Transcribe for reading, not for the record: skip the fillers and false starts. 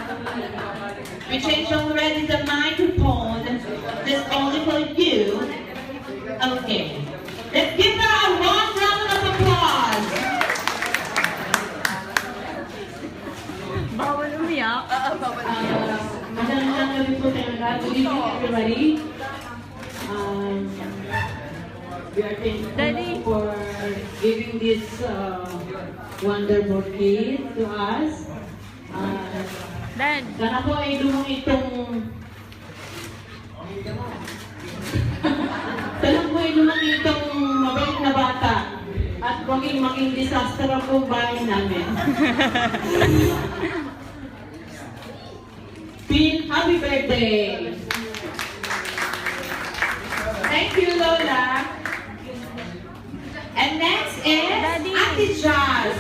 We changed already the microphone. That's only for you. Okay. Let's give her a warm round of applause. Bawal umiyak. Magandang gabi po tayo lahat. Good evening, everybody. We are thankful for giving this wonderful gift to us. Dad. Sana po ay lumang itong mabait na bata at maging disaster ang buong bahay namin. Pin, happy birthday! Thank you, Lola. And next is Daddy. Ate Jazz.